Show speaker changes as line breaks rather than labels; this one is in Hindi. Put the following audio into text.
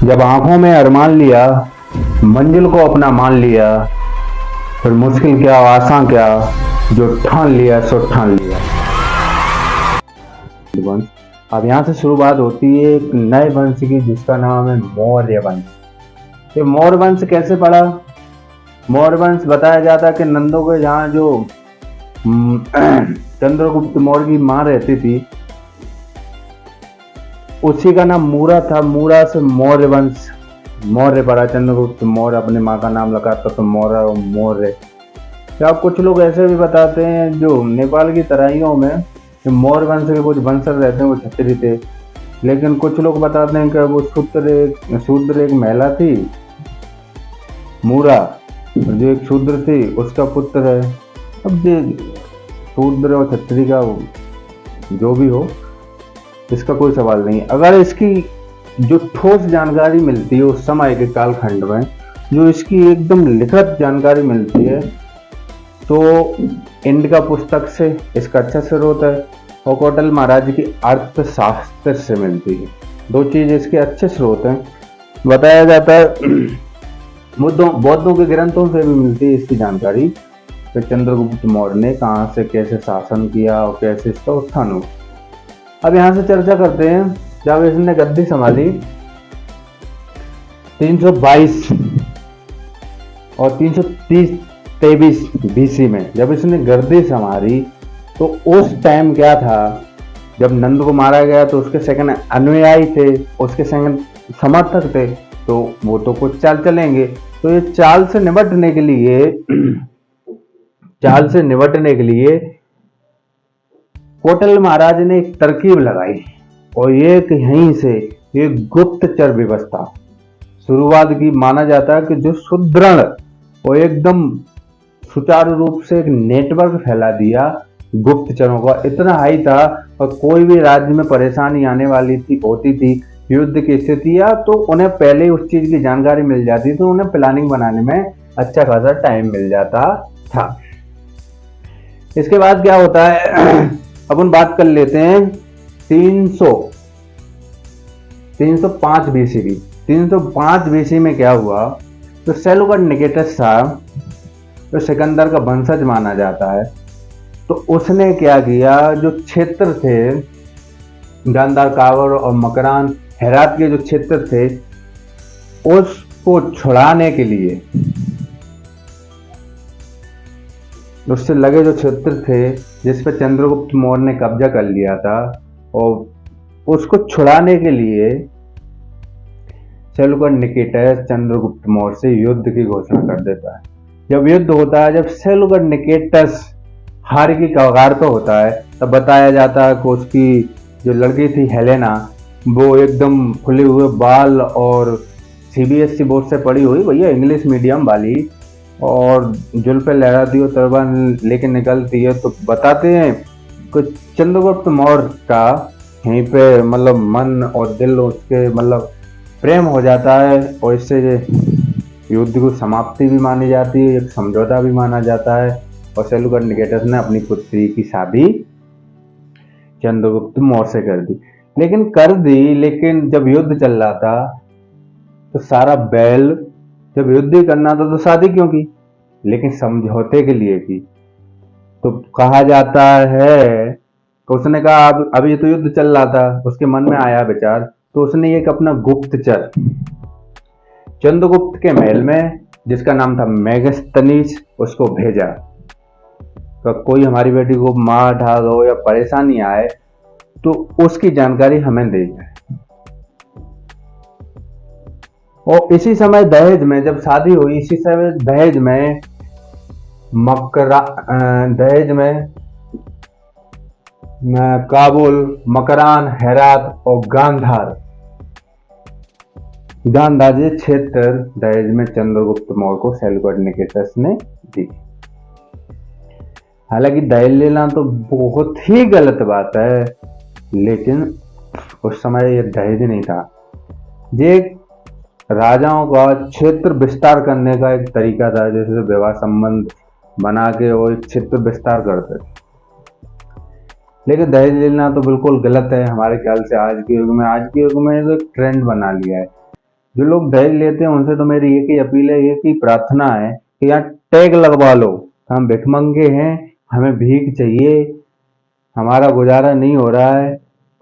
जब आंखों में अरमान लिया, मंजिल को अपना मान लिया, फिर मुश्किल क्या आसान क्या, जो ठान लिया सो ठान लिया। वंश। अब यहाँ से शुरुआत होती है एक नए वंश की, जिसका नाम है मौर्य वंश। ये मौर्य वंश कैसे पड़ा? मौर्य वंश बताया जाता है कि नंदों के जहाँ जो चंद्रगुप्त मौर्य की माँ रहती थी, उसी का नाम मूरा था। मूरा से मौर्य वंश मौर्य पड़ा। चंद्रगुप्त मौर्य अपने माँ का नाम लगाता तो मौर्य और मौर्य। क्या कुछ लोग ऐसे भी बताते हैं, जो नेपाल की तराइयों में मौर्य वंश के कुछ वंशज रहते हैं वो क्षत्रिय थे, लेकिन कुछ लोग बताते हैं कि वो शूद्र एक महिला थी, मूरा, जो एक शूद्र थी उसका पुत्र है। अब ये शूद्र और क्षत्रिय का जो भी हो, इसका कोई सवाल नहीं। अगर इसकी जो ठोस जानकारी मिलती है उस समय के कालखंड में, जो इसकी एकदम लिखित जानकारी मिलती है, तो इंडिका पुस्तक से इसका अच्छा स्रोत है, और कौटिल्य महाराज की अर्थशास्त्र से मिलती है। दो चीज इसके अच्छे स्रोत हैं। बताया जाता है बौद्धों के ग्रंथों से भी मिलती है इसकी जानकारी कि चंद्रगुप्त मौर्य ने कहाँ से कैसे शासन किया और कैसे इसका उत्थान हुआ। अब यहाँ से चर्चा करते हैं, जब इसने गद्दी संभाली 322 और 323 बीसी में, जब इसने गद्दी संभाली, तो उस टाइम क्या था, जब नंद को मारा गया तो उसके सेकंड अनुयायी थे, उसके सेकंड समर्थक थे, तो वो तो कुछ चाल चलेंगे। तो ये चाल से निपटने के लिए कौटिल्य महाराज ने एक तरकीब लगाई, और एक यहीं से एक गुप्तचर व्यवस्था शुरुआत की। माना जाता है कि जो सुदृढ़ और एकदम सुचारू रूप से एक नेटवर्क फैला दिया गुप्तचरों का, इतना हाई था, और कोई भी राज्य में परेशानी आने वाली होती थी, युद्ध की स्थिति, या तो उन्हें पहले उस चीज की जानकारी मिल जाती, तो उन्हें प्लानिंग बनाने में अच्छा खासा टाइम मिल जाता था। इसके बाद क्या होता है, अपन बात कर लेते हैं 305 बीसी की। 305 बीसी में क्या हुआ, तो सेलुकड निकेटस था, तो सिकंदर का वंशज माना जाता है। तो उसने क्या किया, जो क्षेत्र थे गांधार, कावर और मकरान, हेरात के जो क्षेत्र थे, उसको छुड़ाने के लिए, उससे लगे जो क्षेत्र थे जिस पर चंद्रगुप्त मौर्य ने कब्जा कर लिया था, और उसको छुड़ाने के लिए सेलुकड निकेटस चंद्रगुप्त मौर्य से युद्ध की घोषणा कर देता है। जब युद्ध होता है, जब सेलुकड निकेटस हार की कगार पे होता है, तब बताया जाता है कि उसकी जो लड़की थी हेलेना, वो एकदम खुले हुए बाल और सीबीएसई बोर्ड से पढ़ी हुई, भैया इंग्लिश मीडियम वाली, और जुल्फे लहराती हो, तर्बान लेके निकलती है। तो बताते हैं कि चंद्रगुप्त मौर्य का यहीं पे मतलब मन और दिल उसके मतलब प्रेम हो जाता है, और इससे युद्ध की समाप्ति भी मानी जाती है, एक समझौता भी माना जाता है, और सेलुकड निकेटस ने अपनी पुत्री की शादी चंद्रगुप्त मौर्य से कर दी। लेकिन जब युद्ध चल रहा था, तो सारा बैल, जब युद्ध ही करना था तो शादी क्यों की, लेकिन समझौते के लिए की। तो कहा जाता है कि उसने कहा अभी तो युद्ध चल रहा था, उसके मन में आया विचार, तो उसने एक अपना गुप्तचर चंद्रगुप्त के महल में, जिसका नाम था मेगस्थनीस, उसको भेजा, तो कोई हमारी बेटी को मार ढाल हो या परेशानी आए तो उसकी जानकारी हमें दे जाए। और इसी समय दहेज में, जब शादी हुई, इसी समय दहेज में काबुल, मकरान, हेरात और गांधार ये क्षेत्र दहेज में चंद्रगुप्त मौर्य को सेलुकड निकेटस ने दी। हालांकि दहेज लेना तो बहुत ही गलत बात है, लेकिन उस समय ये दहेज नहीं था, ये राजाओं का क्षेत्र विस्तार करने का एक तरीका था, जैसे विवाह संबंध बना के वो एक क्षेत्र विस्तार करते थे। लेकिन दहेज लेना तो बिल्कुल गलत है हमारे ख्याल से। आज के युग में तो एक ट्रेंड बना लिया है। जो लोग दहेज लेते हैं उनसे तो मेरी एक ही अपील है, एक ही प्रार्थना है कि यहाँ टैग लगवा लो, हम भिखमंगे हैं, हमें भीख चाहिए, हमारा गुजारा नहीं हो रहा है,